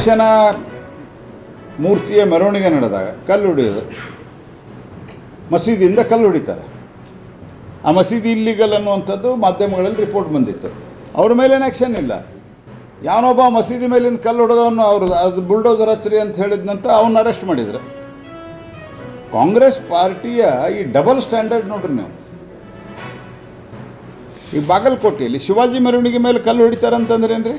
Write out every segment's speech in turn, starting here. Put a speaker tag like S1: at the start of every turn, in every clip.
S1: ಗಣೇಶನ ಮೂರ್ತಿಯ ಮೆರವಣಿಗೆ ನಡೆದಾಗ ಕಲ್ಲು ಹೊಡೆಯೋದು, ಮಸೀದಿಯಿಂದ ಕಲ್ಲು ಹೊಡಿತಾರೆ. ಆ ಮಸೀದಿ ಇಲ್ಲಿಗಲ್ ಅನ್ನುವಂಥದ್ದು ಮಾಧ್ಯಮಗಳಲ್ಲಿ ರಿಪೋರ್ಟ್ ಬಂದಿತ್ತು. ಅವ್ರ ಮೇಲೇನು ಆ್ಯಕ್ಷನ್ ಇಲ್ಲ. ಯಾವನೊಬ್ಬ ಮಸೀದಿ ಮೇಲಿಂದ ಕಲ್ಲು ಹೊಡೆದವನು ಅದು ಬುಲ್ಡೋಸರ್ ಹಚ್ಚಿರಿ ಅಂತ ಹೇಳಿದ್ನಂತ ಅವನ್ನ ಅರೆಸ್ಟ್ ಮಾಡಿದ್ರು. ಕಾಂಗ್ರೆಸ್ ಪಾರ್ಟಿಯ ಈ ಡಬಲ್ ಸ್ಟ್ಯಾಂಡರ್ಡ್ ನೋಡ್ರಿ ನೀವು. ಈ ಬಾಗಲಕೋಟೆಯಲ್ಲಿ ಶಿವಾಜಿ ಮೆರವಣಿಗೆ ಮೇಲೆ ಕಲ್ಲು ಹೊಡಿತಾರಂತಂದ್ರೇನು ರೀ?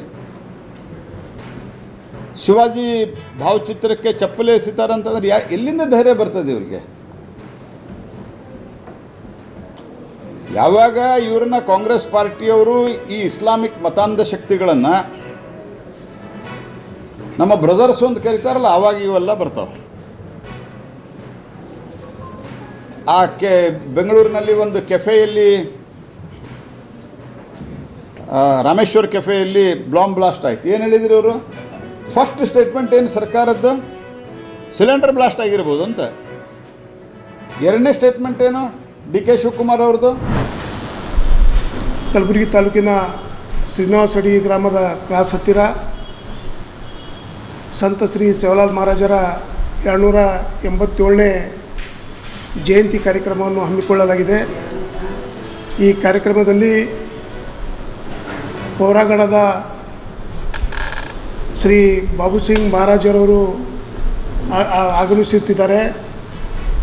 S1: ಶಿವಾಜಿ ಭಾವಚಿತ್ರಕ್ಕೆ ಚಪ್ಪಲಿ ಎಸಿತಾರಂತಂದ್ರೆ ಎಲ್ಲಿಂದ ಧೈರ್ಯ ಬರ್ತದೆ ಇವ್ರಿಗೆ? ಯಾವಾಗ ಇವ್ರನ್ನ ಕಾಂಗ್ರೆಸ್ ಪಾರ್ಟಿಯವರು ಈ ಇಸ್ಲಾಮಿಕ್ ಮತಾಂಧ ಶಕ್ತಿಗಳನ್ನು ನಮ್ಮ ಬ್ರದರ್ಸ್ ಅಂತ ಕರೀತಾರಲ್ಲ, ಆವಾಗ ಇವೆಲ್ಲ ಬರ್ತಾವೆ. ಆ ಬೆಂಗಳೂರಿನಲ್ಲಿ ಒಂದು ಕೆಫೆಯಲ್ಲಿ, ರಾಮೇಶ್ವರ್ ಕೆಫೆಯಲ್ಲಿ ಬಾಂಬ್ ಬ್ಲಾಸ್ಟ್ ಆಯಿತು. ಏನು ಹೇಳಿದ್ರು ಅವರು? ಫಸ್ಟ್ ಸ್ಟೇಟ್ಮೆಂಟ್ ಏನು ಸರ್ಕಾರದ್ದು? ಸಿಲಿಂಡರ್ ಬ್ಲಾಸ್ಟ್ ಆಗಿರ್ಬೋದು ಅಂತ. ಎರಡನೇ ಸ್ಟೇಟ್ಮೆಂಟ್ ಏನು ಡಿ ಕೆ ಶಿವಕುಮಾರ್ ಅವ್ರದ್ದು?
S2: ಕಲಬುರಗಿ ತಾಲೂಕಿನ ಶ್ರೀನಿವಾಸ ಅಡಿ ಗ್ರಾಮದ ಕ್ರಾಸ್ ಹತ್ತಿರ ಸಂತ ಶ್ರೀ ಸೇವಾಲಾಲ್ ಮಹಾರಾಜರ 287ನೇ ಜಯಂತಿ ಕಾರ್ಯಕ್ರಮವನ್ನು ಹಮ್ಮಿಕೊಳ್ಳಲಾಗಿದೆ. ಈ ಕಾರ್ಯಕ್ರಮದಲ್ಲಿ ಪೌರಾಗಢದ ಶ್ರೀ ಬಾಬು ಸಿಂಗ್ ಮಹಾರಾಜರವರು ಆಗಮಿಸುತ್ತಿದ್ದಾರೆ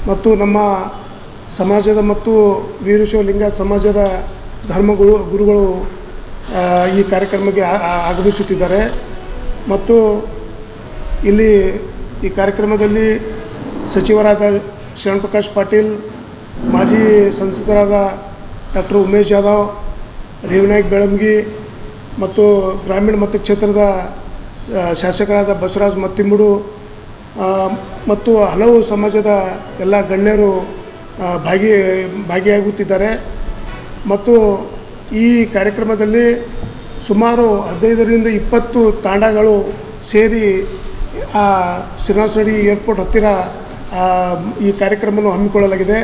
S2: ಮತ್ತು ನಮ್ಮ ಸಮಾಜದ ಮತ್ತು ವೀರಶೈವ ಲಿಂಗಾಯತ ಸಮಾಜದ ಗುರುಗಳು ಈ ಕಾರ್ಯಕ್ರಮಕ್ಕೆ ಆಗಮಿಸುತ್ತಿದ್ದಾರೆ. ಮತ್ತು ಇಲ್ಲಿ ಈ ಕಾರ್ಯಕ್ರಮದಲ್ಲಿ ಸಚಿವರಾದ ಶರಣಪ್ರಕಾಶ್ ಪಾಟೀಲ್, ಮಾಜಿ ಸಂಸದರಾದ ಡಾಕ್ಟರ್ ಉಮೇಶ್ ಜಾಧವ್, ರೇವನಾಯಕ್ ಬೆಳಂಗಿ ಮತ್ತು ಗ್ರಾಮೀಣ ಮತಕ್ಷೇತ್ರದ ಶಾಸಕರಾದ ಬಸವರಾಜ್ ಮತ್ತಿಂಬುಡು ಮತ್ತು ಹಲವು ಸಮಾಜದ ಎಲ್ಲ ಗಣ್ಯರು ಭಾಗಿಯಾಗುತ್ತಿದ್ದಾರೆ. ಮತ್ತು ಈ ಕಾರ್ಯಕ್ರಮದಲ್ಲಿ ಸುಮಾರು 15ರಿಂದ 20 ತಾಂಡಗಳು ಸೇರಿ ಶ್ರೀನಿವಾಸ ಅಡಿ ಏರ್ಪೋರ್ಟ್ ಹತ್ತಿರ ಈ ಕಾರ್ಯಕ್ರಮವನ್ನು ಹಮ್ಮಿಕೊಳ್ಳಲಾಗಿದೆ.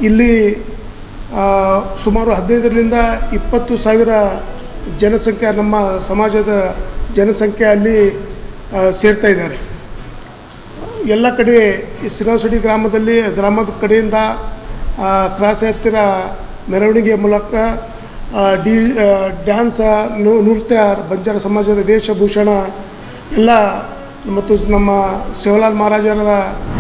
S2: ಇಲ್ಲಿ ಸುಮಾರು 15ರಿಂದ 20 ಸಾವಿರ ಜನಸಂಖ್ಯೆ, ನಮ್ಮ ಸಮಾಜದ ಜನಸಂಖ್ಯೆ ಅಲ್ಲಿ ಸೇರ್ತಾ ಇದ್ದಾರೆ. ಎಲ್ಲ ಕಡೆ ಶ್ರೀನಿವಾಸ ಅಡಿ ಗ್ರಾಮದ ಕಡೆಯಿಂದ ಕ್ರಾಸ್ ಹತ್ತಿರ ಮೆರವಣಿಗೆ ಮೂಲಕ ಡ್ಯಾನ್ಸ, ನೃತ್ಯ, ಬಂಜಾರ ಸಮಾಜದ ವೇಷಭೂಷಣ ಎಲ್ಲ ಮತ್ತು ನಮ್ಮ ಸೇವಾಲಾಲ್ ಮಹಾರಾಜರ